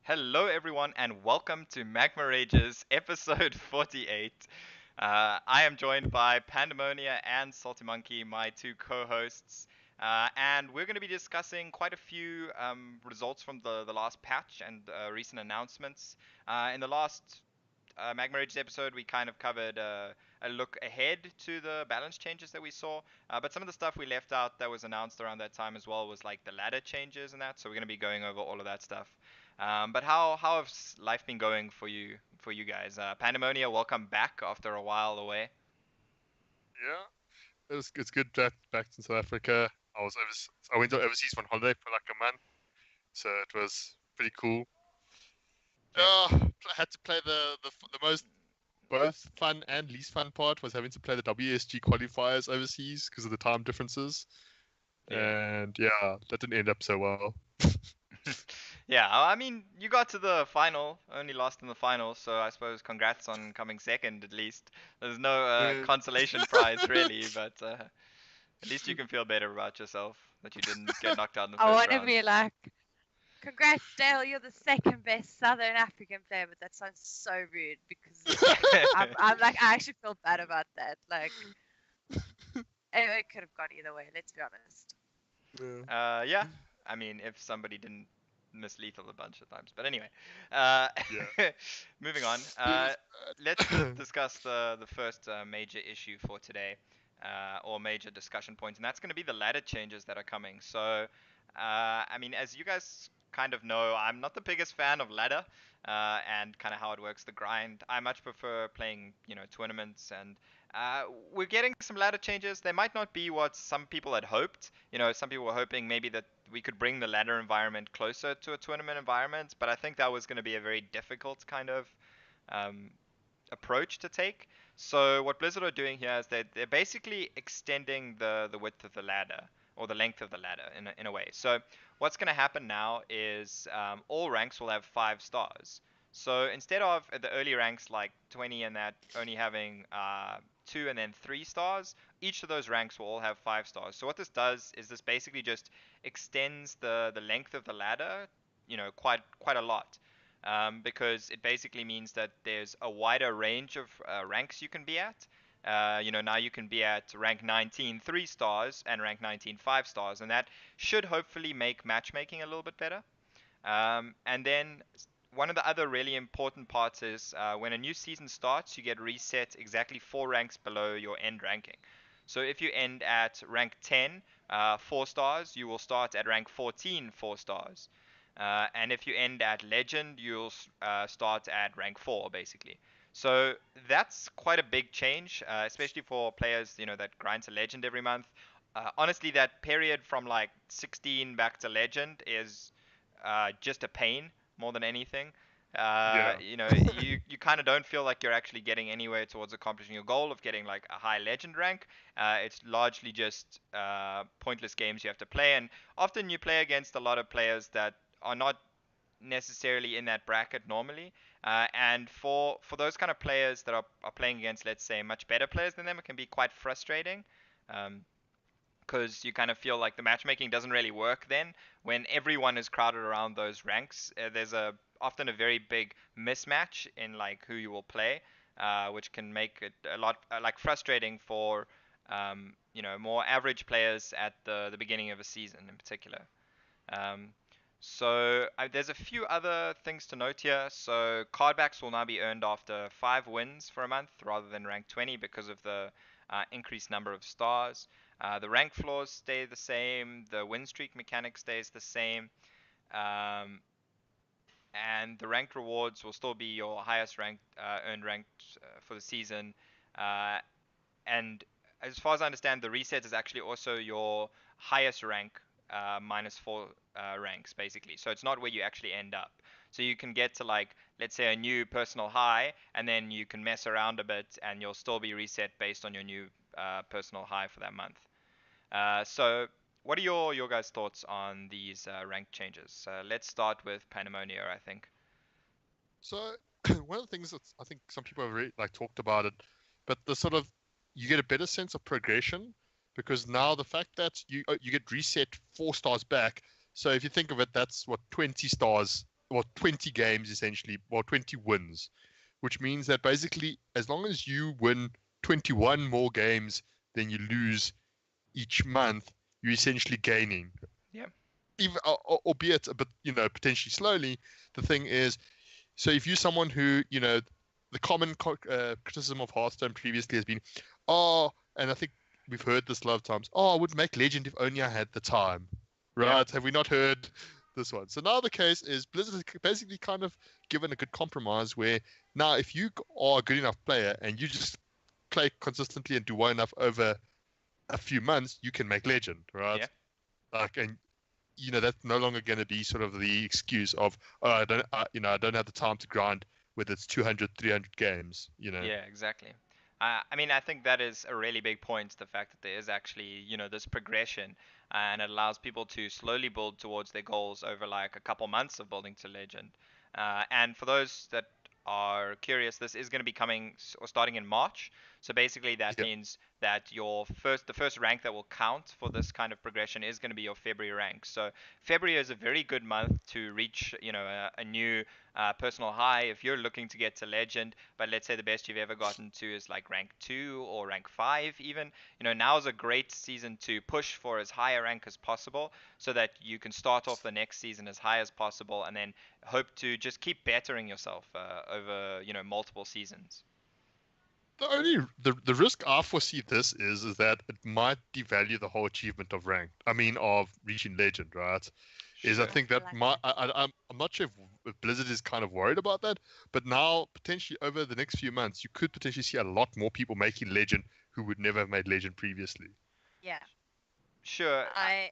Hello, everyone, and welcome to Magma Rage's episode 48. I am joined by Pandemonia and Salty Monkey, my two co hosts, and we're going to be discussing quite a few results from the last patch and recent announcements. In the last Magma Rage's episode, we kind of covered a look ahead to the balance changes that we saw, but some of the stuff we left out that was announced around that time as well was like the ladder changes and that. So we're going to be going over all of that stuff. But how has life been going for you guys? Pandemonia, welcome back after a while away. Yeah, it's good back in South Africa. I went overseas on holiday for like a month, so it was pretty cool. Okay. I had to play the most both fun and least fun part was having to play the WSG qualifiers overseas because of the time differences, Yeah. and yeah, that didn't end up so well. Yeah, I mean, you got to the final, only lost in the final, so I suppose congrats on coming second at least. There's no Uh, consolation prize really, but at least you can feel better about yourself that you didn't get knocked out in the I first want to round. be like, congrats, Dale, you're the second best Southern African player, but that sounds so rude because I'm like, I actually feel bad about that. Like, it could have gone either way, let's be honest. Yeah, I mean, if somebody didn't miss lethal a bunch of times. But anyway, uh, yeah. moving on. Let's discuss the first major issue for today, or major discussion point, and that's going to be the ladder changes that are coming. So, I mean, as you guys kind of know, I'm not the biggest fan of ladder. And kind of how it works, the grind. I much prefer playing, tournaments, and we're getting some ladder changes. They might not be what some people had hoped. Some people were hoping maybe that we could bring the ladder environment closer to a tournament environment, but I think that was going to be a very difficult kind of um, approach to take. So what Blizzard are doing here is they're basically extending the width of the ladder or the length of the ladder in a way. So what's going to happen now is all ranks will have 5 stars. So instead of the early ranks like 20 and that only having 2 and then 3 stars, each of those ranks will all have 5 stars. So what this does is this basically just extends the length of the ladder, quite a lot because it basically means that there's a wider range of ranks you can be at. Now you can be at rank 19 3 stars and rank 19 5 stars, and that should hopefully make matchmaking a little bit better. And then one of the other really important parts is when a new season starts, you get reset exactly 4 ranks below your end ranking. So if you end at rank 10, 4 stars, you will start at rank 14, 4 stars. And if you end at legend, you'll start at rank 4, basically. So that's quite a big change, especially for players, that grind to legend every month. Honestly, that period from like 16 back to legend is just a pain more than anything. Yeah. You kind of don't feel like you're actually getting anywhere towards accomplishing your goal of getting like a high legend rank. It's largely just pointless games you have to play, and often you play against a lot of players that are not necessarily in that bracket normally. And for those kind of players that are playing against, let's say, much better players than them, it can be quite frustrating. Um, because you kind of feel like the matchmaking doesn't really work then when everyone is crowded around those ranks. There's a often a very big mismatch in like who you will play, which can make it a lot like frustrating for more average players at the beginning of a season in particular. Um, so there's a few other things to note here. So cardbacks will now be earned after 5 wins for a month rather than rank 20 because of the increased number of stars. The rank floors stay the same. The win streak mechanic stays the same. Um, and the ranked rewards will still be your highest ranked earned rank for the season. Uh, and as far as I understand, the reset is actually also your highest rank -4 ranks, basically. So it's not where you actually end up. So you can get to like, let's say, a new personal high, and then you can mess around a bit, and you'll still be reset based on your new personal high for that month. So what are your guys' thoughts on these rank changes? Let's start with Pandemonia, I think. So one of the things that I think some people have really like talked about it, but the sort of you get a better sense of progression because now the fact that you get reset 4 stars back. So if you think of it, that's what 20 stars 20 games essentially, 20 wins, which means that basically as long as you win 21 more games than you lose each month, you're essentially gaining. Yeah. Even, albeit a bit, potentially slowly. The thing is, so if you're someone who, the common criticism of Hearthstone previously has been, and I think we've heard this a lot of times, I would make Legend if only I had the time. Right? Yeah. Have we not heard this one? So now the case is Blizzard has basically kind of given a good compromise where now if you are a good enough player and you just play consistently and do well enough over a few months, you can make Legend, right? Yeah. Like, and that's no longer going to be sort of the excuse of, I don't have the time to grind, whether it's 200, 300 games. Yeah, exactly. I mean, I think that is a really big point, the fact that there is actually, this progression, and it allows people to slowly build towards their goals over like a couple months of building to legend. And for those that are curious, this is going to be coming or starting in March. So basically, that Yeah. means that the first rank that will count for this kind of progression is going to be your February rank. So February is a very good month to reach, a new personal high if you're looking to get to legend. But let's say the best you've ever gotten to is like rank 2 or rank 5 even. Now is a great season to push for as high a rank as possible so that you can start off the next season as high as possible and then hope to just keep bettering yourself over multiple seasons. The risk I foresee this is that it might devalue the whole achievement of of reaching legend, right? Is I Sure. think I that like might that. I'm not sure if Blizzard is kind of worried about that, but now potentially over the next few months you could potentially see a lot more people making legend who would never have made legend previously. Yeah. Sure. I'm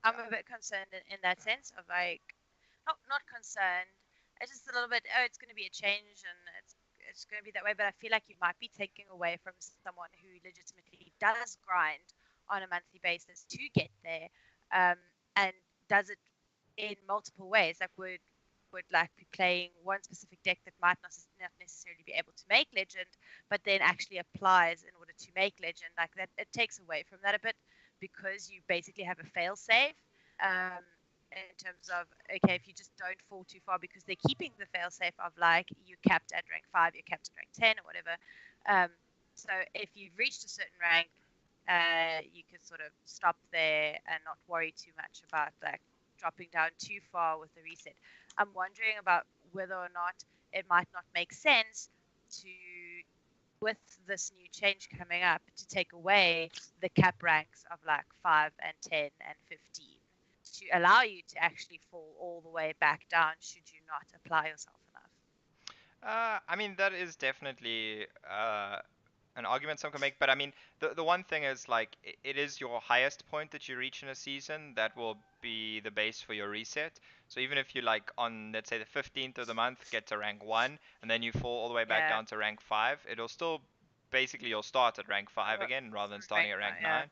a bit concerned in that sense of like, not concerned. It's just a little bit. Oh, it's going to be a change, and it's going to be that way. But I feel like you might be taking away from someone who legitimately does grind on a monthly basis to get there, and does it in multiple ways. Like would like be playing one specific deck that might not necessarily be able to make legend, but then actually applies in order to make legend. Like that, it takes away from that a bit because you basically have a fail safe. In terms of, okay, if you just don't fall too far, because they're keeping the fail safe of like you're capped at rank 5, you're capped at rank 10 or whatever. So if you've reached a certain rank, you can sort of stop there and not worry too much about like dropping down too far with the reset. I'm wondering about whether or not it might not make sense to, with this new change coming up, to take away the cap ranks of like 5 and 10 and 15 to allow you to actually fall all the way back down should you not apply yourself enough. I mean, that is definitely an argument some can make, but I mean, the one thing is like it is your highest point that you reach in a season that will be the base for your reset. So even if you like on let's say the 15th of the month get to rank 1 and then you fall all the way back Yeah. down to rank 5, it'll still basically you'll start at rank 5 Uh, again rather than starting rank at rank 5,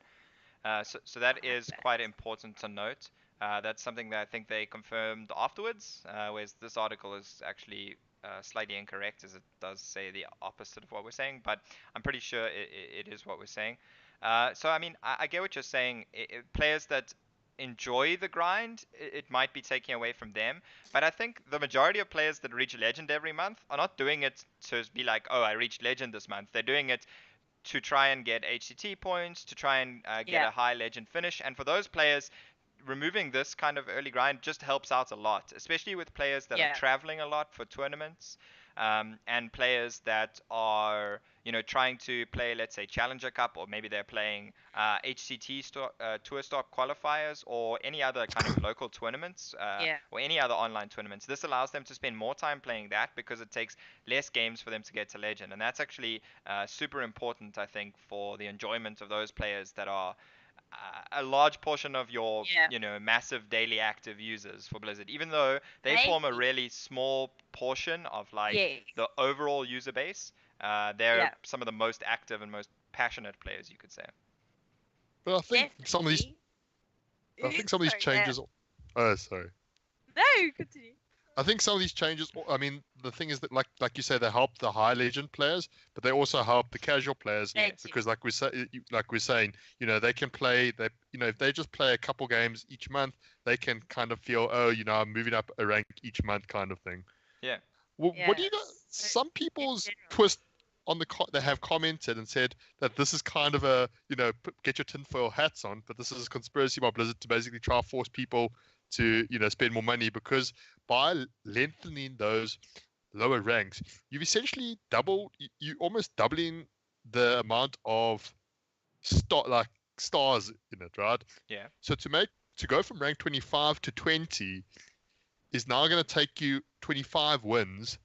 yeah. 9. So that I like is that. quite important to note. That's something that I think they confirmed afterwards, whereas this article is actually slightly incorrect, as it does say the opposite of what we're saying, but I'm pretty sure it is what we're saying. So, I mean, I get what you're saying. Players that enjoy the grind, it might be taking away from them, but I think the majority of players that reach Legend every month are not doing it to be like, oh, I reached Legend this month. They're doing it to try and get HCT points, to try and get Yeah. a high legend finish. And for those players, removing this kind of early grind just helps out a lot, especially with players that are Yeah. traveling a lot for tournaments, and players that are trying to play, let's say, Challenger Cup, or maybe they're playing HCT Tour Stop qualifiers or any other kind of local tournaments, Yeah. or any other online tournaments. This allows them to spend more time playing that because it takes less games for them to get to legend, and that's actually super important, I think, for the enjoyment of those players that are a large portion of your Yeah. massive daily active users for Blizzard, even though they form a Maybe. really small portion of like Yes. the overall user base. They're Yeah. some of the most active and most passionate players, you could say. But Definitely. I think some of these Sorry, yeah. changes. Oh, sorry. No, continue. I think some of these changes. I mean, the thing is that, like you say, they help the high legend players, but they also help the casual players Yeah. because, like we're saying, they can play. If they just play a couple games each month, they can kind of feel, oh, I'm moving up a rank each month, kind of thing. Yeah. What do you got? So Some in people's general, twist on they have commented and said that this is kind of a get your tinfoil hats on, but this is a conspiracy by Blizzard to basically try to force people to spend more money, because by lengthening those lower ranks, you've essentially you almost doubling the amount of stars in it, right? Yeah. So to go from rank 25 to 20 is now going to take you 25 wins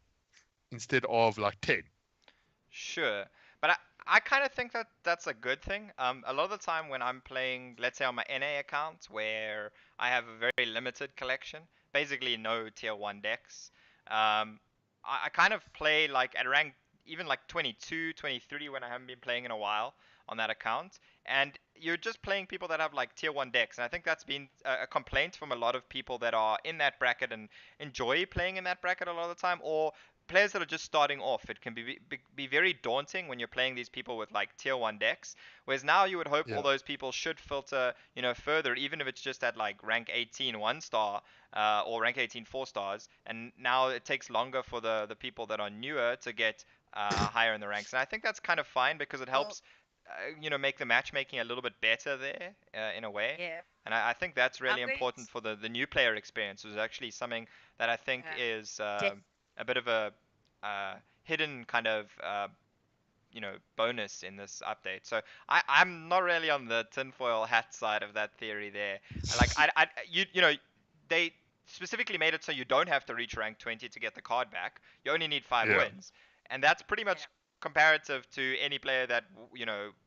instead of like 10. Sure, but I kind of think that that's a good thing. A lot of the time when I'm playing, let's say on my NA account, where I have a very limited collection, basically no tier 1 decks, I kind of play like at rank even like 22, 23 when I haven't been playing in a while on that account. And you're just playing people that have like tier 1 decks. And I think that's been a complaint from a lot of people that are in that bracket and enjoy playing in that bracket a lot of the time, or players that are just starting off. It can be very daunting when you're playing these people with like tier 1 decks, whereas now you would hope all Yeah. those people should filter further, even if it's just at like rank 18 1 star, or rank 18 4 stars, and now it takes longer for the people that are newer to get higher in the ranks. And I think that's kind of fine because it well, helps make the matchmaking a little bit better there, in a way. yeah, And I think that's really I'm going important for the new player experience. Is actually something that I think is def- a bit of a hidden kind of bonus in this update. So I'm not really on the tinfoil hat side of that theory there. Like they specifically made it so you don't have to reach rank 20 to get the card back. You only need 5 Yeah. wins, and that's pretty yeah, much comparative to any player that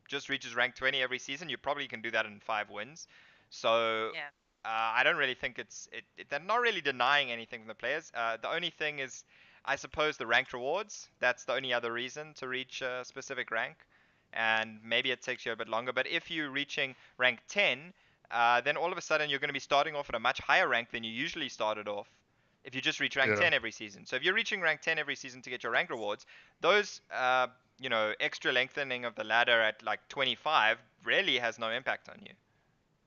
just reaches rank 20 every season. You probably can do that in 5 wins. So yeah, I don't really think they're not really denying anything from the players. The only thing is, I suppose, the ranked rewards. That's the only other reason to reach a specific rank, and maybe it takes you a bit longer. But if you're reaching rank 10, then all of a sudden you're going to be starting off at a much higher rank than you usually started off if you just reach rank Yeah. 10 every season. So if you're reaching rank 10 every season to get your rank rewards, those extra lengthening of the ladder at like 25 really has no impact on you.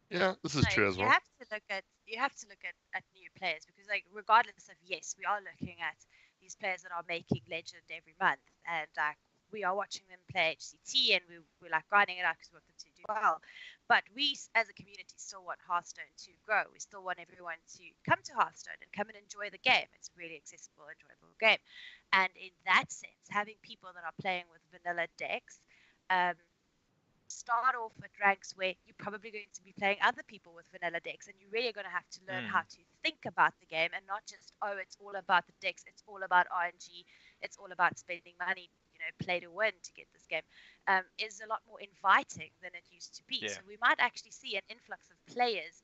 Yeah, this is no, true as you well. have to look at new players, because like regardless of, yes, we are looking at these players that are making legend every month, and like we are watching them play HCT, and we're like grinding it out because we want them to do well. But we as a community still want Hearthstone to grow. We still want everyone to come to Hearthstone and come and enjoy the game. It's a really accessible, enjoyable game. And in that sense, having people that are playing with vanilla decks, um, start off at ranks where you're probably going to be playing other people with vanilla decks, and you're really going to have to learn how to think about the game, and not just, oh, it's all about the decks, it's all about RNG, it's all about spending money, play to win to get this game, is a lot more inviting than it used to be. Yeah. So we might actually see an influx of players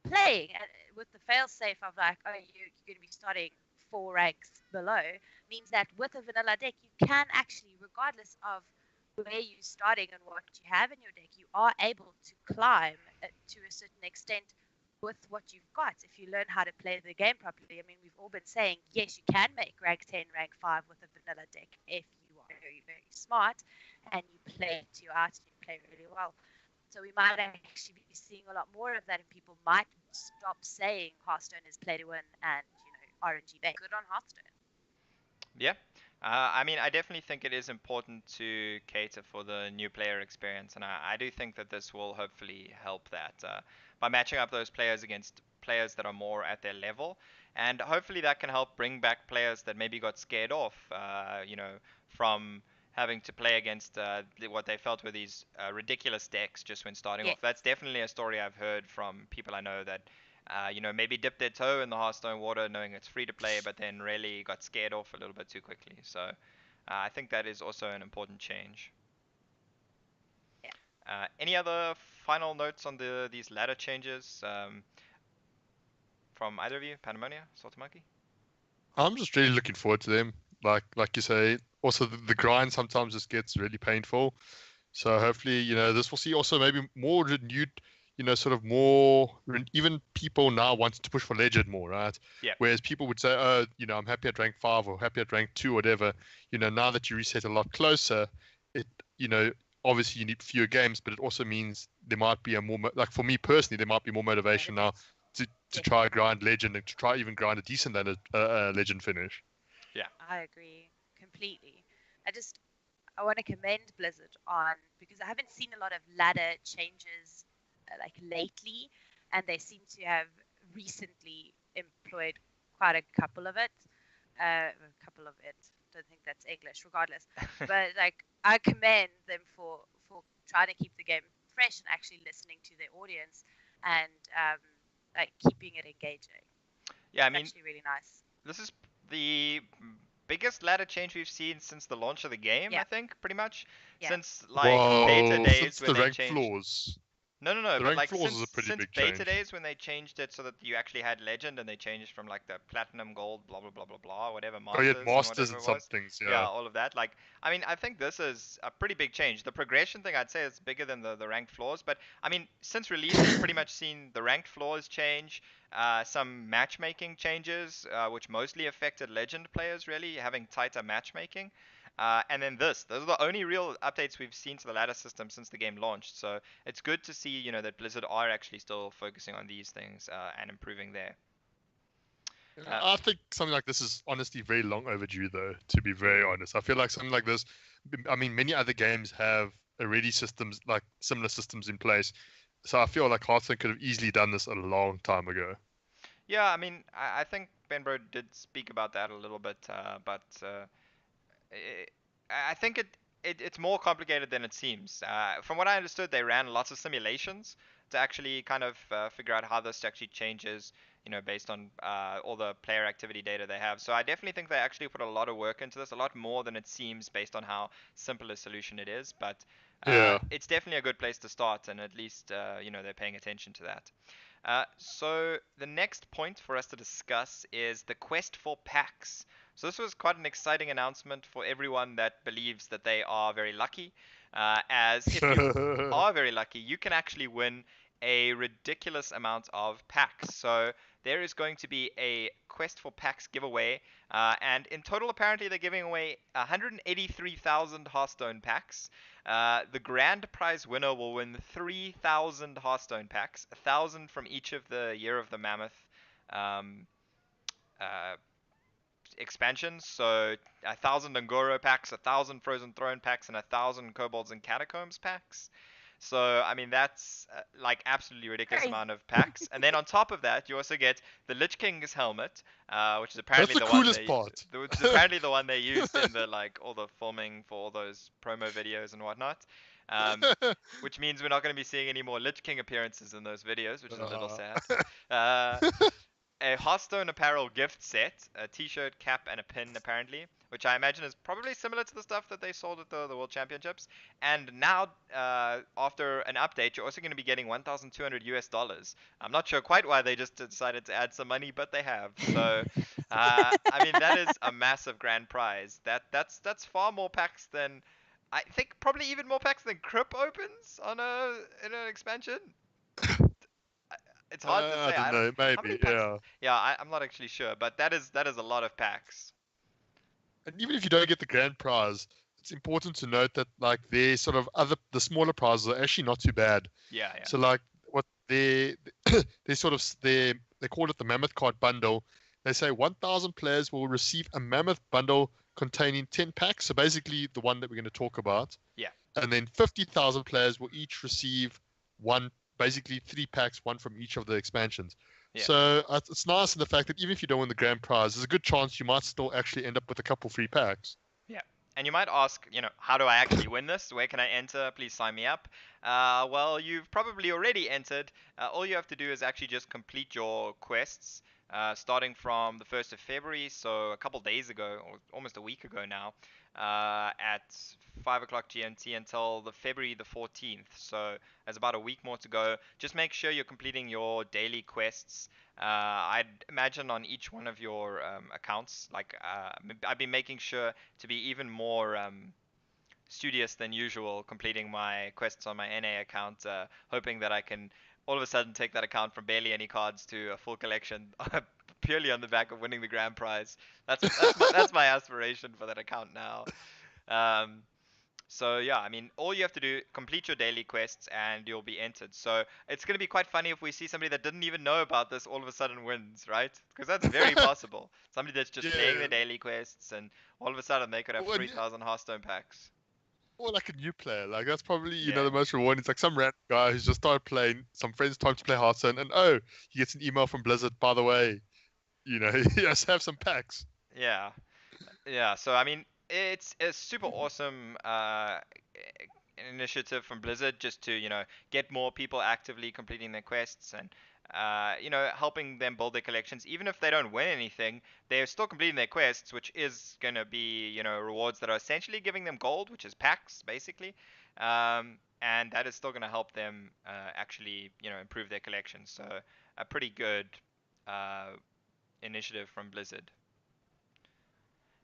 playing with the fail safe of like, oh, you're going to be starting 4 ranks below, means that with a vanilla deck you can actually, regardless of where you're starting and what you have in your deck, you are able to climb to a certain extent with what you've got if you learn how to play the game properly. I mean, we've all been saying, yes, you can make rank 10, rank 5 with a vanilla deck if you are very, very smart and you play to your art and you play really well. So we might actually be seeing a lot more of that, and people might stop saying Hearthstone is play to win and RNG based. Good on Hearthstone. Yeah. I mean, I definitely think it is important to cater for the new player experience, and I do think that this will hopefully help that by matching up those players against players that are more at their level, and hopefully that can help bring back players that maybe got scared off, from having to play against what they felt were these ridiculous decks just when starting Yeah. off. That's definitely a story I've heard from people I know that maybe dipped their toe in the Hearthstone water knowing it's free to play, but then really got scared off a little bit too quickly. So I think that is also an important change. Yeah. Any other final notes on these ladder changes from either of you, Pandemonia, Salty Monkey? I'm just really looking forward to them. Like you say, also the grind sometimes just gets really painful. So hopefully, this will see also maybe more renewed, sort of more, even people now wanting to push for legend more, right? Yeah. Whereas people would say, oh, I'm happy at rank 5 or happy at rank 2, whatever. Now that you reset a lot closer, it, obviously you need fewer games, but it also means there might be a more, like for me personally, there might be more motivation now to try grind legend and to try even grind a decent legend finish. Yeah. I agree completely. I want to commend Blizzard on, because I haven't seen a lot of ladder changes like lately, and they seem to have recently employed quite a couple of it. Don't think that's English, regardless. But like, I commend them for trying to keep the game fresh and actually listening to their audience and like keeping it engaging. Yeah, I It's mean, actually really nice. this is the biggest ladder change we've seen since the launch of the game, Yeah. I think, pretty much. Yeah. Since like beta Whoa, days since when the they rank changed. floors. No, The but rank like floors is a pretty since big beta change. days when they changed it so that you actually had legend and they changed from like the platinum, gold, blah blah blah blah blah, whatever, Oh, you had masters and masters whatever and it some was. things, Yeah, yeah. all of that. Like, I mean, I think this is a pretty big change. The progression thing I'd say is bigger than the ranked floors, but I mean, since release we've pretty much seen the ranked floors change, some matchmaking changes, which mostly affected legend players, really having tighter matchmaking. And then those are the only real updates we've seen to the ladder system since the game launched. So it's good to see, that Blizzard are actually still focusing on these things and improving there. I think something like this is honestly very long overdue, though, to be very honest. I feel like something like this, I mean, many other games have already systems, like similar systems in place. So I feel like Hearthstone could have easily done this a long time ago. Yeah, I mean, I think Benbro did speak about that a little bit, but I think it's more complicated than it seems. From what I understood, they ran lots of simulations to actually kind of figure out how this actually changes, based on all the player activity data they have. So I definitely think they actually put a lot of work into this, a lot more than it seems based on how simple a solution it is. But Yeah. it's definitely a good place to start, and at least they're paying attention to that. So the next point for us to discuss is the quest for packs. So this was quite an exciting announcement for everyone that believes that they are very lucky. As if you are very lucky, you can actually win a ridiculous amount of packs. So there is going to be a quest for packs giveaway, and in total, apparently, they're giving away 183,000 Hearthstone packs. The grand prize winner will win 3,000 Hearthstone packs, 1,000 from each of the Year of the Mammoth um, uh, expansions. So 1,000 Angoro packs, 1,000 Frozen Throne packs, and 1,000 Kobolds and Catacombs packs. So I mean that's like absolutely ridiculous Crazy. amount of packs. And then on top of that, you also get the Lich King's helmet, which is apparently That's the one coolest part. which is apparently the one they used in the like all the filming for all those promo videos and whatnot. Which means we're not going to be seeing any more Lich King appearances in those videos, which is a little sad. Uh, a Hearthstone apparel gift set, a t-shirt, cap, and a pin, apparently, which I imagine is probably similar to the stuff that they sold at the World Championships. And now, after an update, you're also going to be getting 1,200 US dollars. I'm not sure quite why they just decided to add some money, but they have. So, I mean, that is a massive grand prize. That's far more packs than I think, probably even more packs than Crip opens on in an expansion. It's hard to I say. don't I don't. know, How many maybe, packs? yeah. Yeah, I'm not actually sure, but that is a lot of packs. And even if you don't get the grand prize, it's important to note that like the smaller prizes are actually not too bad. Yeah, yeah. So like what they sort of they call it the Mammoth Card Bundle. They say 1,000 players will receive a Mammoth Bundle containing 10 packs. So basically the one that we're going to talk about. Yeah. And then 50,000 players will each receive basically 3 packs, one from each of the expansions. Yeah. So it's nice in the fact that even if you don't win the grand prize, there's a good chance you might still actually end up with a couple free packs. Yeah. And you might ask, how do I actually win this? Where can I enter? Please sign me up. Well, you've probably already entered. All you have to do is actually just complete your quests, starting from the 1st of February, so a couple days ago, or almost a week ago now, at 5 o'clock GMT until the February the 14th. So there's about a week more to go. Just make sure you're completing your daily quests. I'd imagine on each one of your accounts, like I've been making sure to be even more studious than usual, completing my quests on my NA account, hoping that I can all of a sudden take that account from barely any cards to a full collection purely on the back of winning the grand prize. That's my aspiration for that account now. Um, so yeah, I mean, all you have to do, complete your daily quests and you'll be entered. So it's going to be quite funny if we see somebody that didn't even know about this all of a sudden wins, right? Because that's very possible. Somebody that's just playing Yeah. their daily quests and all of a sudden they could have Well, 3,000 Hearthstone packs. or like a new player. Like that's probably Yeah. the most rewarding. It's like some random guy who's just started playing. Some friends told him to play Hearthstone, and oh, he gets an email from Blizzard. By the way, he has to have some packs. Yeah. Yeah, so I mean, it's a super awesome initiative from Blizzard just to, get more people actively completing their quests and, helping them build their collections. Even if they don't win anything, they're still completing their quests, which is going to be, rewards that are essentially giving them gold, which is packs, basically. And that is still going to help them actually, improve their collections. So a pretty good uh, initiative from Blizzard.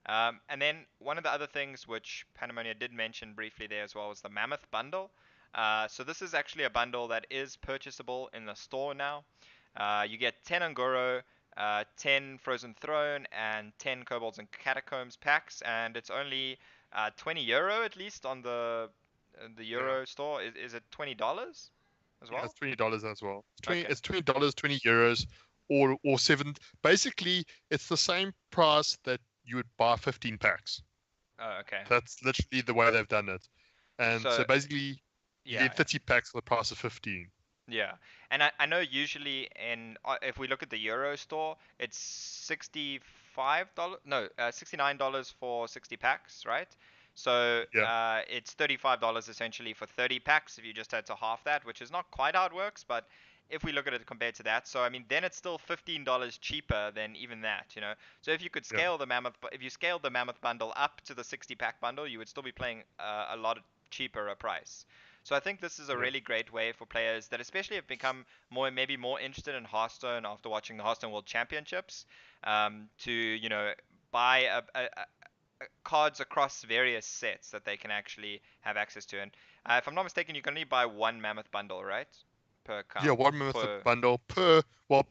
And then one of the other things which Panamonia did mention briefly there as well was the Mammoth Bundle. So this is actually a bundle that is purchasable in the store now. You get 10 Angoro, 10 Frozen Throne, and 10 Kobolds and Catacombs packs, and it's only €20 at least on the Yeah. Euro store. Is it $20 as Yeah, well? it's $20 as well. Okay. It's $20, €20, or seven. Basically, it's the same price that you would buy 15 packs. Oh, okay. That's literally the way they've done it. And so So basically, you yeah, get 30 packs for the price of 15. yeah, and I know usually if we look at the Euro store, it's $65, no, $69 for 60 packs, right? So Yeah. it's $35 essentially for 30 packs if you just had to half that, which is not quite how it works, but if we look at it compared to that, so I mean, then it's still $15 cheaper than even that. So if you could Yeah. scale the mammoth, if you scaled the mammoth bundle up to the 60 pack bundle, you would still be playing a lot cheaper a price. So I think this is a Yeah. really great way for players that especially have become maybe more interested in Hearthstone after watching the Hearthstone World Championships, to buy cards across various sets that they can actually have access to. And if I'm not mistaken, you can only buy one Mammoth bundle, right? Per Yeah, account, one mammoth per bundle per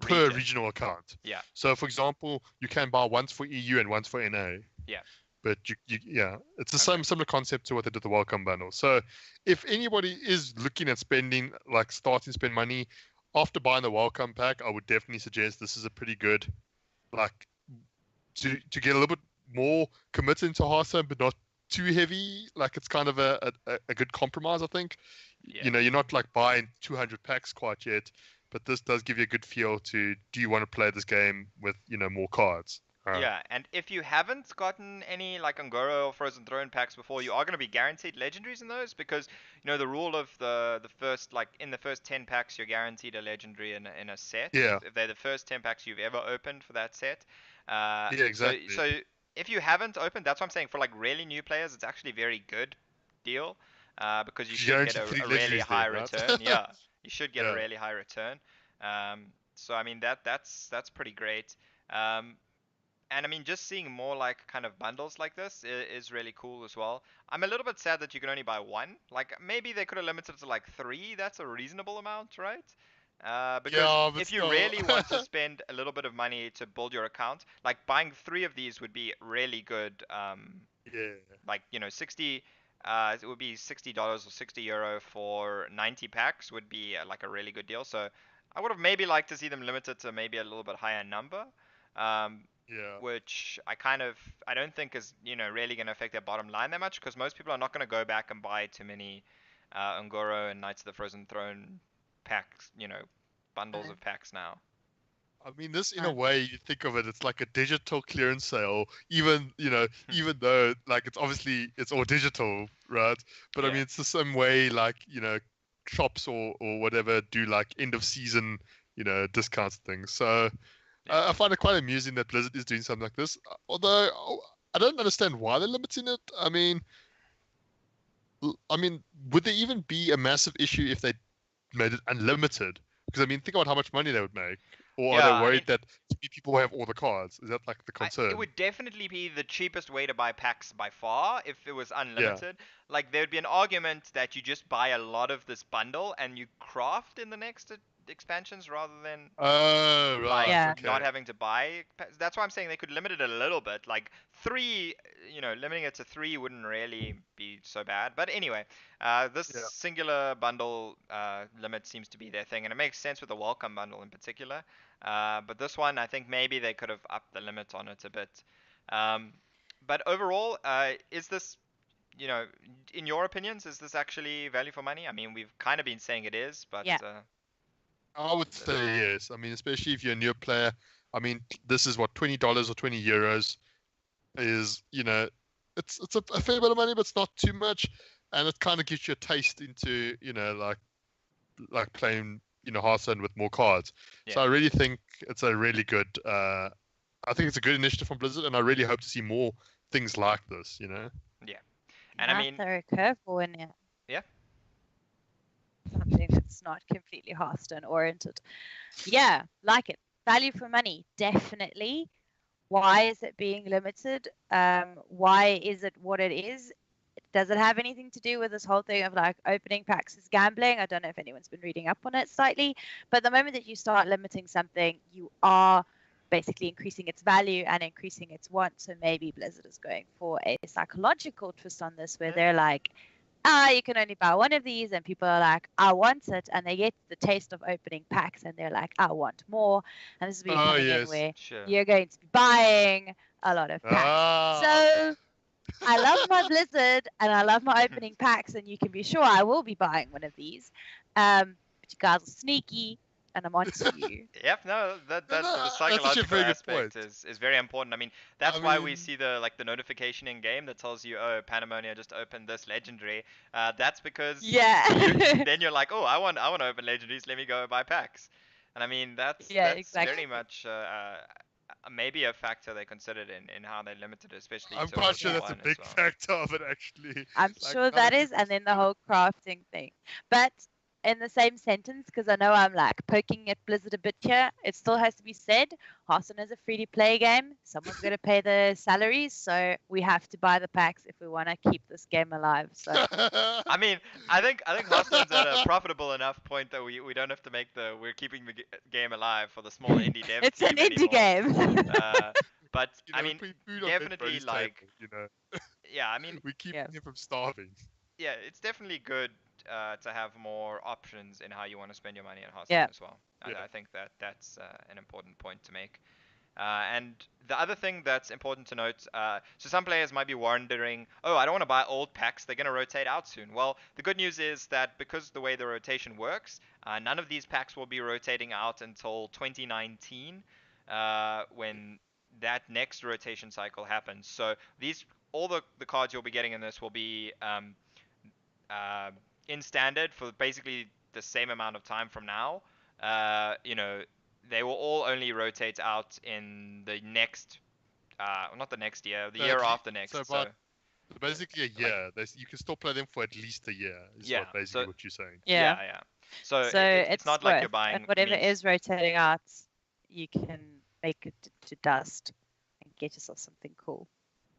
region. regional account. Yeah, So, for example, you can buy once for EU and once for NA. yeah. But yeah, it's the Okay. same similar concept to what they did the welcome bundle. So, if anybody is looking at spending, like starting to spend money after buying the welcome pack, I would definitely suggest this is a pretty good, like, to get a little bit more committed into Hearthstone, but not too heavy. Like, it's kind of a good compromise, I think. Yeah. You're not like buying 200 packs quite yet, but this does give you a good feel to, do you want to play this game with more cards. Yeah, and if you haven't gotten any like Angoro or Frozen Throne packs before, you are going to be guaranteed legendaries in those because the rule of the first, like in the first 10 packs you're guaranteed a legendary in a set Yeah. if they're the first 10 packs you've ever opened for that set. Yeah, exactly. So if you haven't opened, that's what I'm saying, for like really new players, it's actually a very good deal because you should get Guaranteed three a really legendaries high there, right? return. Yeah, you should get a Yeah. really high return. So I mean that's pretty great. And I mean, just seeing more like kind of bundles like this is really cool as well. I'm a little bit sad that you can only buy one. Like maybe they could have limited it to like three. That's a reasonable amount, right? Because Yeah, but if you still. really want to spend a little bit of money to build your account, like buying three of these would be really good. Yeah. Like 60. It would be $60 or €60 for 90 packs would be like a really good deal. So I would have maybe liked to see them limited to maybe a little bit higher number. Um, Yeah. which I don't think is really going to affect their bottom line that much because most people are not going to go back and buy too many Ungoro and Knights of the Frozen Throne packs, bundles of packs now. I mean, this in a way, you think of it, it's like a digital clearance sale. Even even though like it's all digital, right? But I Yeah. mean, it's the same way like shops or whatever do like end of season discounts things. So Yeah. I find it quite amusing that Blizzard is doing something like this. Although I don't understand why they're limiting it. I mean, would there even be a massive issue if they made it unlimited? Because I mean, think about how much money they would make. Or are Yeah, they I worried mean, that too many people have all the cards? Is that like the it concern? would definitely be the cheapest way to buy packs by far if it was Yeah, unlimited. Like there would be an argument that you just buy a lot of this bundle and you craft in the next expansions rather than Oh, right. Yeah. Okay. not having to buy. That's why I'm saying they could limit it a little bit. Like 3, limiting it to 3 wouldn't really be so bad. But anyway, this Yeah. singular bundle limit seems to be their thing, and it makes sense with the welcome bundle in particular. But this one, I think maybe they could have upped the limit on it a bit. Um, but overall, is this, in your opinions, is this actually value for money? I mean, we've kind of been saying it is, but Yeah. I would say yes. I mean, especially if you're a new player. I mean, this is what, $20 or 20 euros is, it's a fair bit of money, but it's not too much, and it kind of gives you a taste into, like playing, Hearthstone with more cards. So Yeah. I really think it's a really good. I think it's a good initiative from Blizzard, and I really hope to see more things like this. Yeah. And I Might mean, throw a curveball in there. Yeah. Something that's not completely Hearthstone oriented. Yeah, like it. Value for money, definitely. Why is it being limited? Why is it what it is? Does it have anything to do with this whole thing of like opening packs is gambling? I don't know if anyone's been reading up on it slightly, but the moment that you start limiting something, you are basically increasing its value and increasing its want. So maybe Blizzard is going for a psychological twist on this, where Yeah. they're like, you can only buy one of these, and people are like, I want it, and they get the taste of opening packs, and they're like, I want more, and this is where you're coming in, where Sure. you're going to be buying a lot of packs. So I love my Blizzard and I love my opening packs, and you can be sure I will be buying one of these. But you guys are sneaky, and I'm onto you. Yep, no, that No, the that's actually a psychological very good aspect point. is very important. I mean, that's I why we mean- see the notification in game that tells you, oh, Panamonia just opened this legendary. That's because Yeah. then you're like, oh, I want to open legendaries. Let me go buy packs. And I mean, that's Yeah, very exactly. much maybe a factor they considered in how they limited it, especially I'm to quite sure Overwatch that's a 1 as big well. factor of it, actually. I'm Like, sure none that of is, people and then the whole crafting thing. But in the same sentence, because I know I'm like poking at Blizzard a bit here, it still has to be said, Hearthstone is a free-to-play game. Someone's got to pay the salaries, so we have to buy the packs if we want to keep this game alive. So I mean, I think Hearthstone's at a profitable enough point that we don't have to make we're keeping the game alive for the small indie dev it's team an indie anymore. game. But I we mean, put food on definitely Brody's like, table, yeah, I mean, we keep Yeah. him from starving. yeah, it's definitely good to have more options in how you want to spend your money at Hearthstone Yeah. as well. Yeah. I think that's an important point to make. And the other thing that's important to note, so some players might be wondering, oh, I don't want to buy old packs, they're going to rotate out soon. Well, the good news is that because the way the rotation works, none of these packs will be rotating out until 2019, when that next rotation cycle happens. So all the cards you'll be getting in this will be in standard for basically the same amount of time from now. They will all only rotate out in the next, not the next year, the So year at after next. so about- So basically a year. You can still play them for at least a year, is Yeah, what basically so- what you're saying. Yeah. yeah. So, So it's not like you're worth, buying and whatever means- is rotating out, you can make it to dust and get yourself something cool.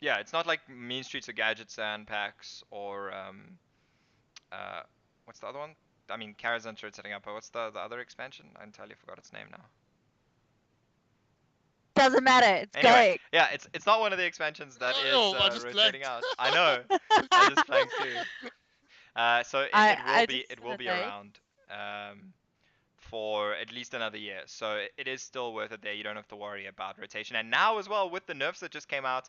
Yeah, it's not like Mean Streets of Gadgets and packs or what's the other one? I mean, Karazhan sure it's setting up, but what's the other expansion? I entirely forgot its name now. Doesn't matter. It's Anyway, yeah, it's not one of the expansions that is Oh, I just rotating blanked. out. I know. I just blanked too. So it will be around for at least another year. So it is still worth it there. You don't have to worry about rotation. And now as well, with the nerfs that just came out,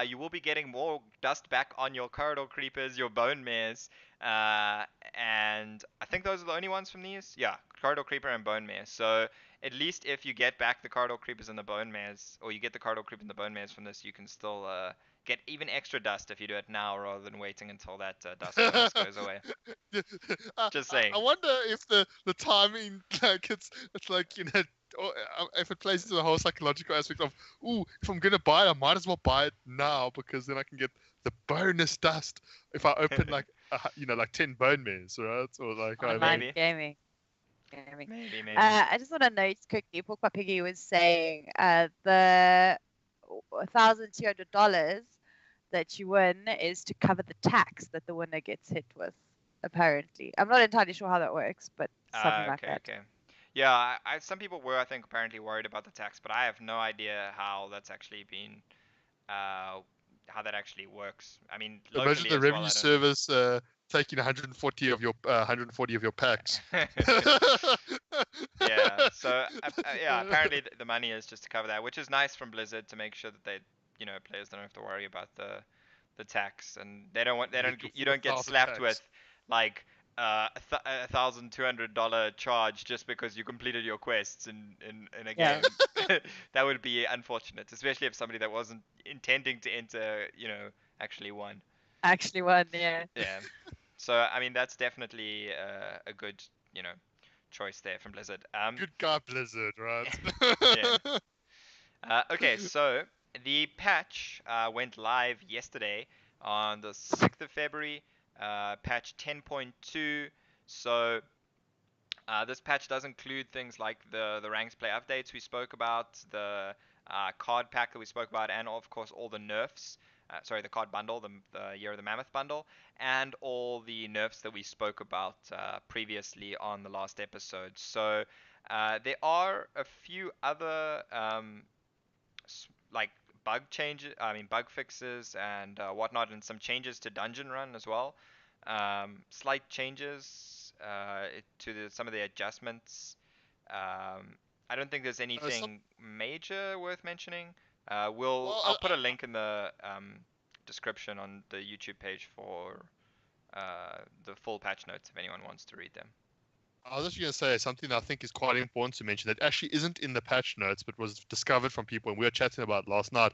you will be getting more dust back on your corridor creepers, your bone mares, and I think those are the only ones from these. Yeah, corridor creeper and bone mare. So at least if you get back the corridor creepers and the bone mares, or you get the corridor creeper and the bone mares from this, you can still get even extra dust if you do it now rather than waiting until that dust bonus goes away. Just saying. I wonder if the timing, like it's like if it plays into the whole psychological aspect of, ooh, if I'm gonna buy it, I might as well buy it now because then I can get the bonus dust if I open like 10 bone mares, right? Or like Online maybe. gaming. Maybe. I just want to note quickly, Pork Piggy was saying the $1,200 that you win is to cover the tax that the winner gets hit with, apparently. I'm not entirely sure how that works, but something like that. Okay. Yeah, some people were, I think, apparently worried about the tax, but I have no idea how that's actually been, uh, how that actually works. I mean, Imagine locally the as well, revenue I don't know. service taking 140 of your packs. Yeah, so yeah, apparently the money is just to cover that, which is nice from Blizzard to make sure that they, players don't have to worry about the tax, and You get your you don't get 4,000 slapped with packs. like $1,200 charge just because you completed your quests in a Yeah. game. That would be unfortunate, especially if somebody that wasn't intending to enter, actually won. Actually won, yeah. Yeah. So I mean that's definitely a good, you know, choice there from Blizzard. Good guy, Blizzard, right? Yeah. Okay, so the patch went live yesterday on the 6th of February, patch 10.2. So this patch does include things like the ranks play updates we spoke about, the card pack that we spoke about, and of course all the nerfs. Sorry, the card bundle, the Year of the Mammoth bundle, and all the nerfs that we spoke about previously on the last episode. So there are a few other like bug fixes and whatnot, and some changes to Dungeon Run as well. Slight changes to some of the adjustments. Um, I don't think there's Some, anything major worth mentioning. well, I'll put a link in the description on the YouTube page for the full patch notes if anyone wants to read them. I was just going to say something that I think is quite important to mention that actually isn't in the patch notes, but was discovered from people, and we were chatting about last night,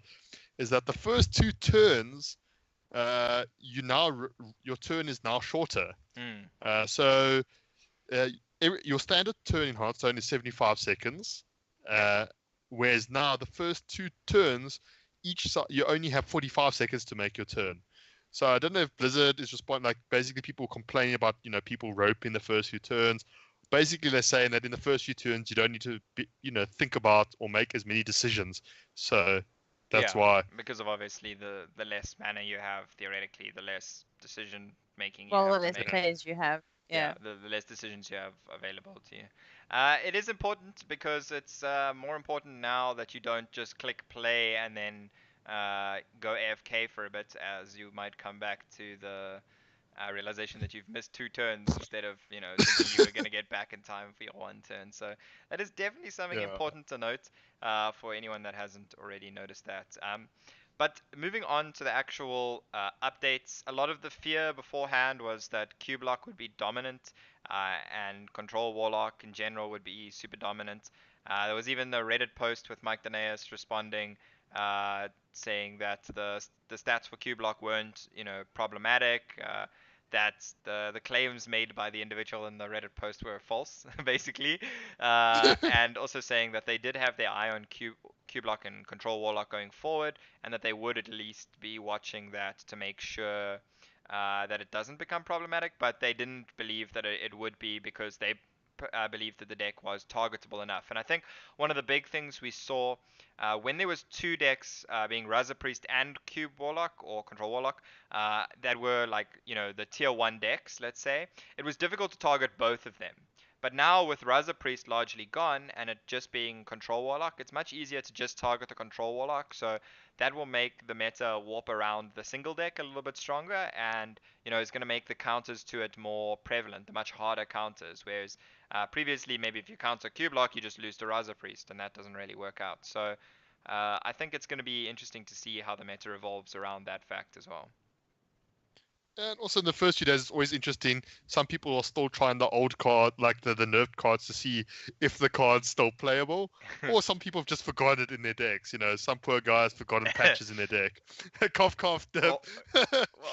is that the first two turns, your turn is now shorter. Mm. So your standard turn in Hearthstone is 75 seconds, whereas now the first two turns, you only have 45 seconds to make your turn. So I don't know if Blizzard is like basically people complaining about people roping the first few turns. Basically, they're saying that in the first few turns you don't need to think about or make as many decisions. So that's Yeah, why. because of obviously the less mana you have, theoretically, the less decision making you Well, the have to less make. Yeah. players you have. Yeah, Yeah. the less decisions you have available to you. It is important because it's more important now that you don't just click play and then go AFK for a bit, as you might come back to the realization that you've missed two turns instead of thinking you were going to get back in time for your one turn. So that is definitely something Yeah. important to note for anyone that hasn't already noticed that. But moving on to the actual updates, a lot of the fear beforehand was that Q Block would be dominant and Control Warlock in general would be super dominant. There was even a Reddit post with Mike Danaeus responding, saying that the stats for Q Block weren't problematic. That the claims made by the individual in the Reddit post were false, basically, and also saying that they did have their eye on Q Block and Control Warlock going forward, and that they would at least be watching that to make sure that it doesn't become problematic, but they didn't believe that it would be because they believed that the deck was targetable enough. And I think one of the big things we saw when there was two decks being Raza Priest and Cube Warlock or Control Warlock that were like the tier 1 decks, let's say, it was difficult to target both of them. But now with Raza Priest largely gone and it just being Control Warlock, it's much easier to just target the Control Warlock. So that will make the meta warp around the single deck a little bit stronger, and it's going to make the counters to it more prevalent, the much harder counters. Whereas previously, maybe if you counter Q Block, you just lose to Raza Priest, and that doesn't really work out. So I think it's going to be interesting to see how the meta evolves around that fact as well. And also in the first few days, it's always interesting. Some people are still trying the old card, like the nerfed cards, to see if the card's still playable. Or some people have just forgotten it in their decks. Some poor guy's forgotten patches in their deck. Cough, cough, dip.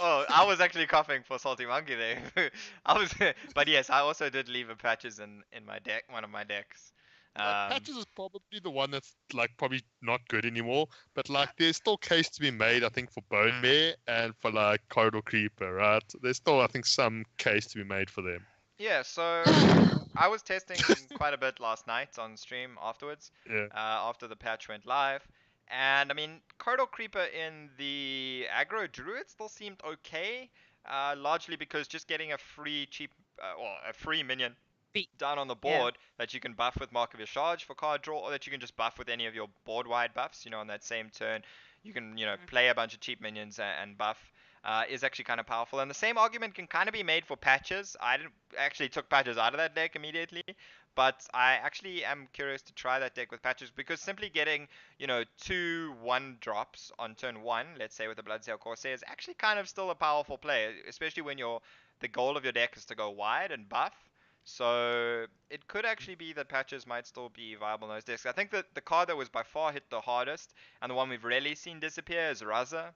Oh, I was actually coughing for Salty Monkey there. But yes, I also did leave a patches in my deck, one of my decks. Patches is probably the one that's like probably not good anymore, but like there's still case to be made, I think, for Bone Bear and for like Corridor Creeper, right? There's still, I think, some case to be made for them. Yeah, so I was testing quite a bit last night on stream afterwards, Yeah. after the patch went live. And I mean, Corridor Creeper in the aggro druid still seemed okay, largely because just getting a free cheap, or a free minion Be- down on the yeah. board that you can buff with Mark of your Charge for card draw, or that you can just buff with any of your board wide buffs. On that same turn, you can Mm. play a bunch of cheap minions and buff. Is actually kind of powerful, and the same argument can kind of be made for patches. I didn't actually took patches out of that deck immediately, but I actually am curious to try that deck with patches because simply getting 2/1 drops on turn one, let's say with the Bloodsail Corsair, is actually kind of still a powerful play, especially when the goal of your deck is to go wide and buff. So it could actually be that patches might still be viable in those decks. I think that the card that was by far hit the hardest and the one we've rarely seen disappear is Raza.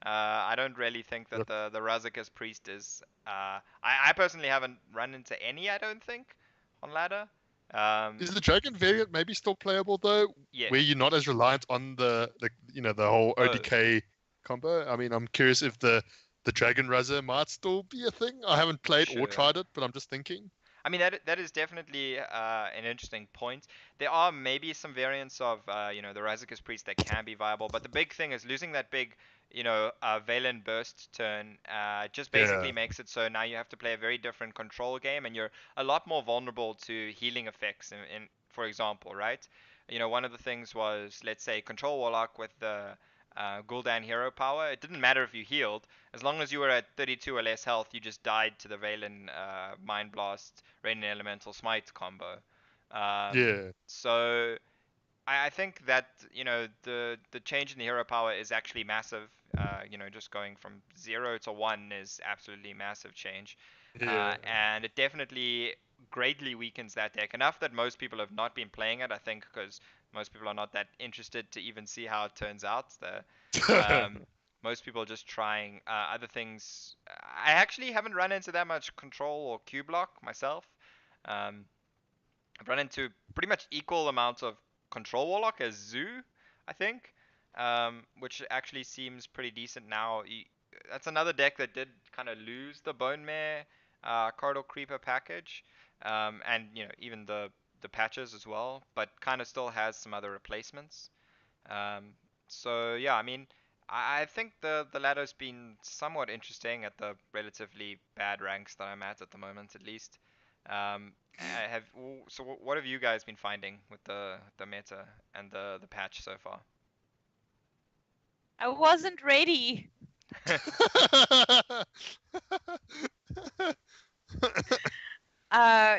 I don't really think that Yep. the Razakis Priest is. I personally haven't run into any. I don't think on ladder. Is the Dragon variant maybe still playable though, Yeah. where you're not as reliant on the whole Oh, ODK combo? I mean, I'm curious if the Dragon Razor might still be a thing. I haven't played or sure. tried it, but I'm just thinking. I mean that is definitely an interesting point. There are maybe some variants of the Razakis Priest that can be viable, but the big thing is losing that big Valen Burst turn just basically Yeah. makes it so now you have to play a very different control game, and you're a lot more vulnerable to healing effects. In for example, right? One of the things was, let's say, Control Warlock with the Gul'dan hero power. It didn't matter if you healed, as long as you were at 32 or less health, you just died to the Valen Mind Blast, Rain and Elemental Smite combo. Yeah. So I think that the change in the hero power is actually massive. Just going from 0 to 1 is absolutely massive change, Yeah. and it definitely greatly weakens that deck enough that most people have not been playing it. I think because most people are not that interested to even see how it turns out. Um, Most people are just trying other things. I actually haven't run into that much control or Q block myself. Um, I've run into pretty much equal amounts of control warlock as Zoo, I think, which actually seems pretty decent now. That's another deck that did kind of lose the Bone Mare Corridor Creeper package, and even the patches as well, but kind of still has some other replacements. Um, so yeah, I mean, I think the ladder's been somewhat interesting at the relatively bad ranks that I'm at the moment, at least. So what have you guys been finding with the meta and the patch so far? I wasn't ready. Uh,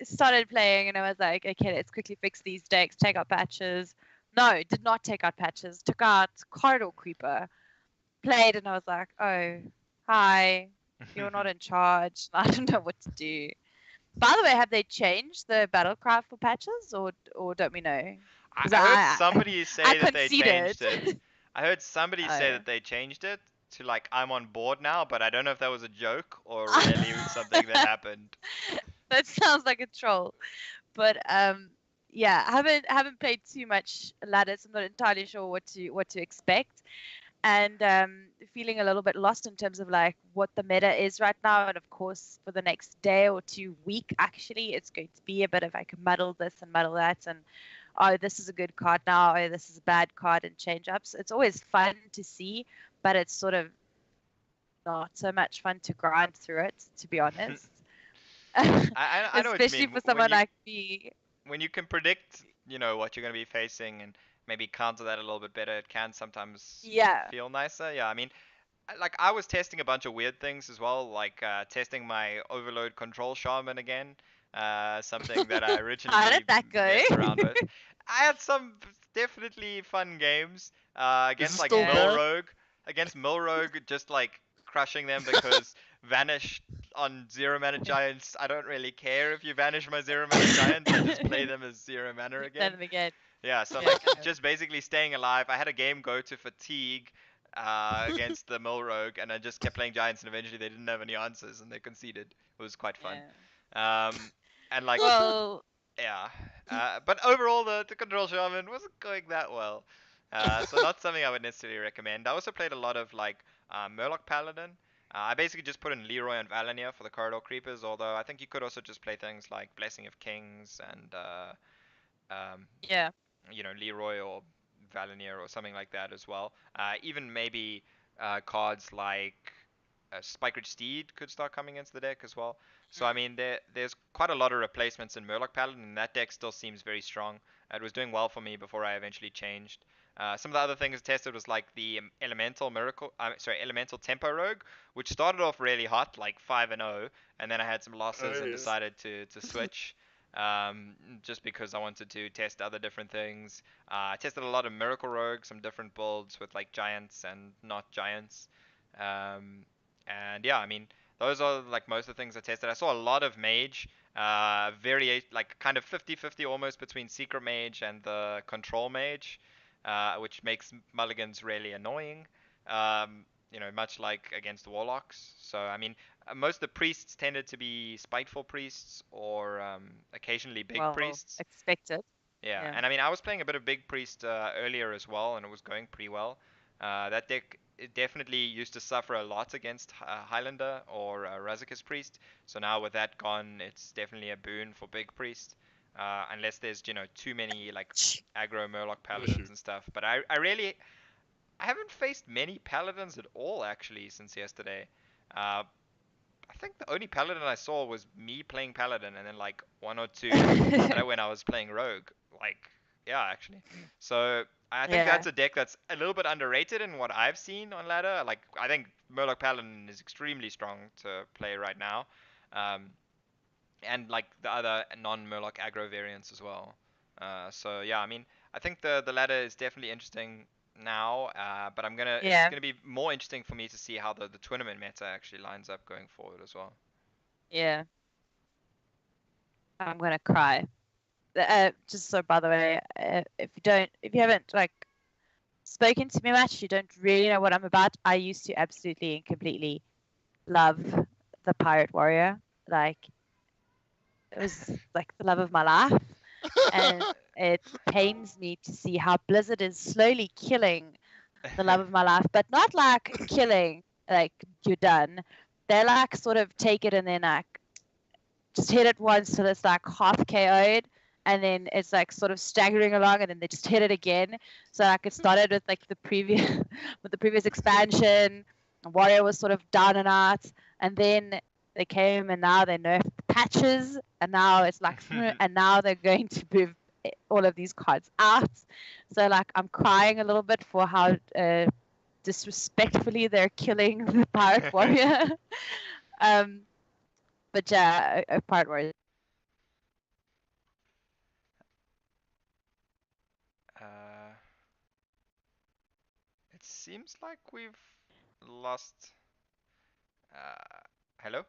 Started playing and I was like, okay, let's quickly fix these decks, take out patches. No, did not take out patches. Took out Corridor Creeper. Played and I was like, oh, hi, you're not in charge. I don't know what to do. By the way, have they changed the battle cry for patches, or don't we know? Because I heard I somebody I say that they conceded. changed it. I heard somebody say Oh. that they changed it to like I'm on board now, but I don't know if that was a joke or really something that happened. That sounds like a troll. But yeah, I haven't played too much ladder, so I'm not entirely sure what to expect. And feeling a little bit lost in terms of like what the meta is right now. And of course, for the next day or 2 week, actually, it's going to be a bit of like muddle this and muddle that, and oh, this is a good card now, oh, this is a bad card, and change ups. It's always fun to see, but it's sort of not so much fun to grind through it, to be honest. I know what you Especially mean. for someone like me. When you can predict, what you're going to be facing and maybe counter that a little bit better, it can sometimes Yeah. feel nicer. Yeah, I mean, I was testing a bunch of weird things as well, like testing my overload control shaman again, something that I How did originally that go? messed around with. I had some definitely fun games Is against it like still Yeah. Mill bad? Rogue, just like crushing them because vanish on zero mana giants. I don't really care if you vanish my zero mana giants. I just play them as zero mana Then again. again. Yeah, so Yeah. like just basically staying alive. I had a game go to fatigue against the Mill Rogue, and I just kept playing giants, and eventually they didn't have any answers, and they conceded. It was quite fun. Yeah. And like, Well, yeah, but overall the control shaman wasn't going that well. So not something I would necessarily recommend. I also played a lot of like Murloc Paladin. I basically just put in Leroy and Valenier for the corridor creepers, although I think you could also just play things like Blessing of Kings and um, yeah. Leroy or Valenier or something like that as well. Even maybe cards like Spike Ridge Steed could start coming into the deck as well. So I mean, there's quite a lot of replacements in Murloc Paladin, and that deck still seems very strong. It was doing well for me before I eventually changed. Some of the other things tested was like the Elemental Tempo Rogue, which started off really hot, like 5-0, and then I had some losses and decided to switch. Just because I wanted to test other different things. I tested a lot of Miracle Rogue, some different builds with like giants and not giants. Um, and yeah, I mean, those are like most of the things I tested. I saw a lot of mage, like kind of 50-50 almost between secret mage and the control mage, which makes mulligans really annoying. Much like against warlocks. So I mean, most of the priests tended to be spiteful priests or occasionally big Well, priests. expected. Yeah, Yeah. and I mean, I was playing a bit of Big Priest earlier as well, and it was going pretty well. That deck it definitely used to suffer a lot against Highlander or Razakis Priest. So now with that gone, it's definitely a boon for Big Priest. Unless there's too many like aggro Murloc Paladins and stuff. But I haven't faced many Paladins at all actually since yesterday. I think the only Paladin I saw was me playing Paladin, and then like one or two that when I was playing Rogue. Like, yeah, actually. So I think Yeah. that's a deck that's a little bit underrated in what I've seen on ladder. Like, I think Murloc Paladin is extremely strong to play right now, and like the other non-Murloc aggro variants as well. So yeah, I mean, I think the ladder is definitely interesting now, but it's Yeah. gonna be more interesting for me to see how the tournament meta actually lines up going forward as well. Yeah. I'm gonna cry. Just so by the way, if you haven't like spoken to me much, you don't really know what I'm about. I used to absolutely and completely love the Pirate Warrior. Like, it was like the love of my life. And it pains me to see how Blizzard is slowly killing the love of my life, but not like killing, like you're done. They like sort of take it and then like just hit it once till it's like half KO'd, and then it's like sort of staggering along, and then they just hit it again. So like it started with like the previous expansion. Warrior was sort of down and out, and then they came and now they nerfed the patches, and now it's like and now they're going to move all of these cards out. So like I'm crying a little bit for how disrespectfully they're killing the Pirate Warrior. But yeah, a Pirate Warrior. It seems like we've lost. Hello?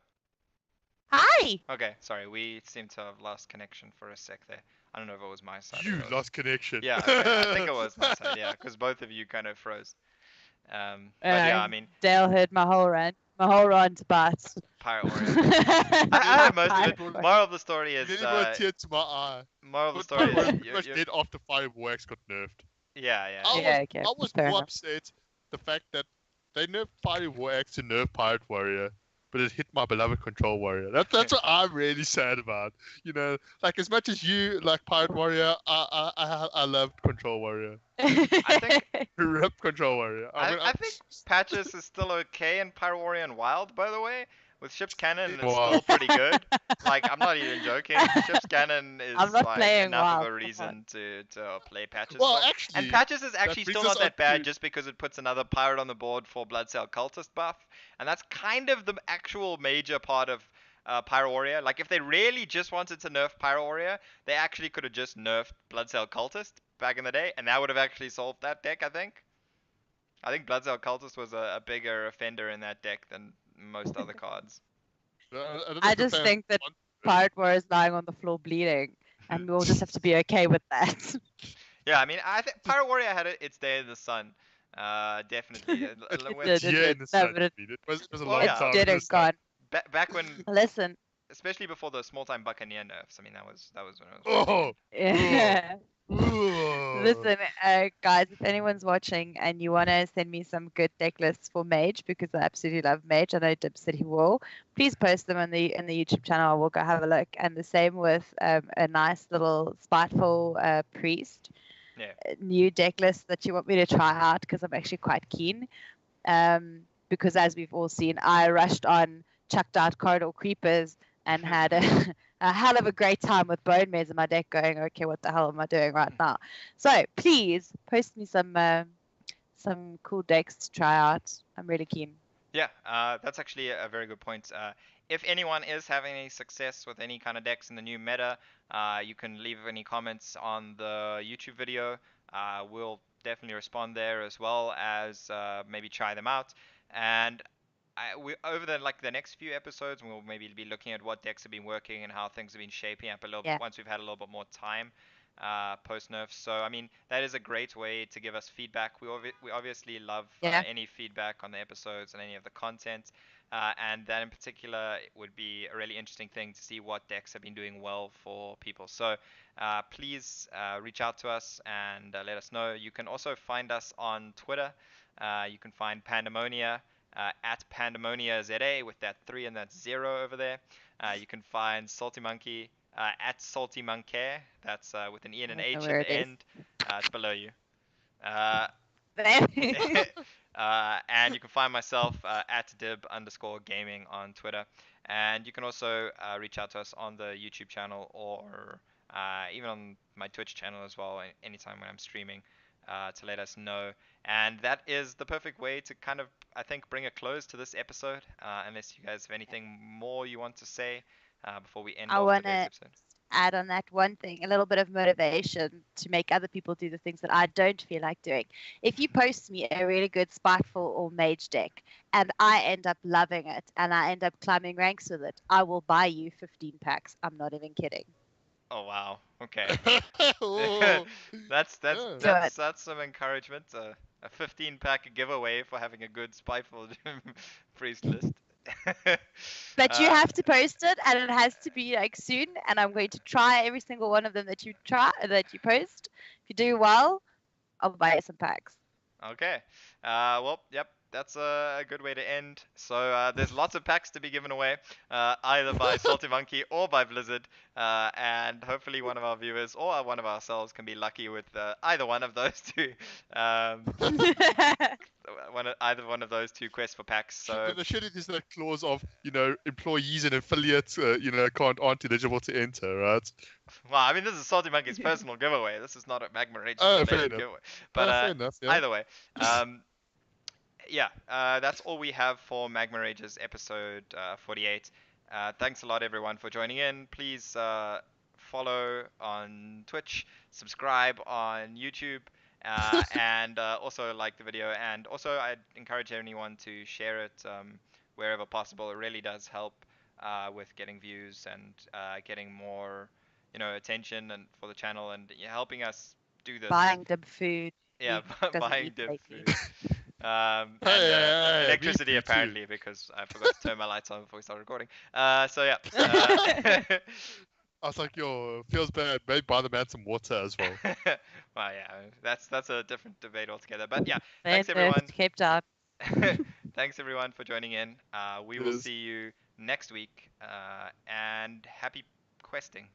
Hi. Okay, sorry, we seem to have lost connection for a sec there. I don't know if it was my side. You lost connection. Yeah, I think it was my side. Yeah, because both of you kind of froze. But yeah, I mean, Dale heard my whole rant about Pirate Warrior. I heard most of it. Pirate Moral of the story is. You didn't tear to my eye. Moral of the But story Pirate is. Warrior pretty much dead after Fireworks got nerfed. Yeah, yeah. I was fair more enough. upset the fact that they nerfed Fireworks to nerf Pirate Warrior, but it hit my beloved Control Warrior. That's what I'm really sad about. You know, like as much as you like Pirate Warrior, I love Control Warrior. I think Rip Control Warrior. I think Patches is still okay in Pirate Warrior and Wild, by the way. With Ship's Cannon, it's Wow. still pretty good. Like, I'm not even joking. Ship's Cannon is I'm not like playing enough Wild, of a come reason to play Patches. Well, for. actually, And Patches is actually brings still not us that on bad to- just because it puts another pirate on the board for Blood Cell Cultist buff. And that's kind of the actual major part of Pyro Warrior. Like, if they really just wanted to nerf Pyro Warrior, they actually could have just nerfed Blood Cell Cultist back in the day, and that would have actually solved that deck, I think. I think Blood Cell Cultist was a bigger offender in that deck than most other cards. I just think that Pirate Warrior is lying on the floor bleeding, and we'll just have to be okay with that. Yeah, I mean, I think Pirate Warrior had its day in the sun. Definitely. did. Yeah, in the No, sun, but it- it was a Well, long yeah. time. It did in the and sun. gone. Back when, Listen. especially before the small time Buccaneer nerfs. I mean, that was when it was. Oh, Yeah. ooh. Listen, guys, if anyone's watching and you want to send me some good deck lists for Mage, because I absolutely love Mage, I know Dip said he will, please post them in the YouTube channel. I will go have a look. And the same with a nice little spiteful priest. Yeah. New deck list that you want me to try out, because I'm actually quite keen. because as we've all seen, I rushed on, chucked out Corridor Creepers, and had a hell of a great time with Bone Maze in my deck going, okay, what the hell am I doing right now? So please post me some cool decks to try out. I'm really keen. Yeah, that's actually a very good point. If anyone is having any success with any kind of decks in the new meta, you can leave any comments on the YouTube video. We'll definitely respond there as well as maybe try them out. And we over the next few episodes, we'll maybe be looking at what decks have been working and how things have been shaping up a little Yeah. once we've had a little bit more time post nerf. So I mean that is a great way to give us feedback. We obviously love Yeah. any feedback on the episodes and any of the content. And that in particular would be a really interesting thing to see what decks have been doing well for people. So please reach out to us and let us know. You can also find us on Twitter. You can find Pandemonia at Pandemonia ZA with that 3 and that 0 over there. You can find Salty Monkey at Salty Monkey. That's with an E and an I don't know H at where the it is. end. It's below you. And you can find myself at dib_gaming on Twitter. And you can also reach out to us on the YouTube channel or even on my Twitch channel as well, anytime when I'm streaming, to let us know. And that is the perfect way to kind of, I think, bring a close to this episode, unless you guys have anything more you want to say before we end I off want today's to episode. add on that one thing, a little bit of motivation to make other people do the things that I don't feel like doing. If you post me a really good Spiteful or Mage deck and I end up loving it and I end up climbing ranks with it, I will buy you 15 packs. I'm not even kidding. Oh wow. Okay. Oh, that's yeah. some encouragement. A 15 pack giveaway for having a good spiteful priest list. But you Uh, have to post it and it has to be like soon, and I'm going to try every single one of them that you post. If you do well, I'll buy you some packs. Okay. Well, yep. That's a good way to end. So there's lots of packs to be given away, either by Salty Monkey or by Blizzard, and hopefully one of our viewers or one of ourselves can be lucky with either one of those two. Either one of those two quests for packs. So The shit is that clause of employees and affiliates aren't eligible to enter, right? well, I mean, this is Salty Monkey's personal giveaway. This is not a Magma Rage Oh, fair related enough. giveaway. But Fair enough. Yeah. either way, yeah, that's all we have for Magma Rage's episode 48. Thanks a lot, everyone, for joining in. Please follow on Twitch, subscribe on YouTube, and also like the video. And also, I'd encourage anyone to share it wherever possible. It really does help with getting views and getting more, attention and for the channel and helping us do this. Buying them food. Yeah, doesn't buying eat dip lately. food. And Hey, me electricity too. apparently because I forgot to turn my lights on before we started recording. So yeah. I was like, yo, feels bad. Maybe buy the man some water as well. Well, yeah, that's a different debate altogether. But yeah, Then thanks everyone. Cape Town. Thanks everyone for joining in. We will Yes. see you next week. And happy questing.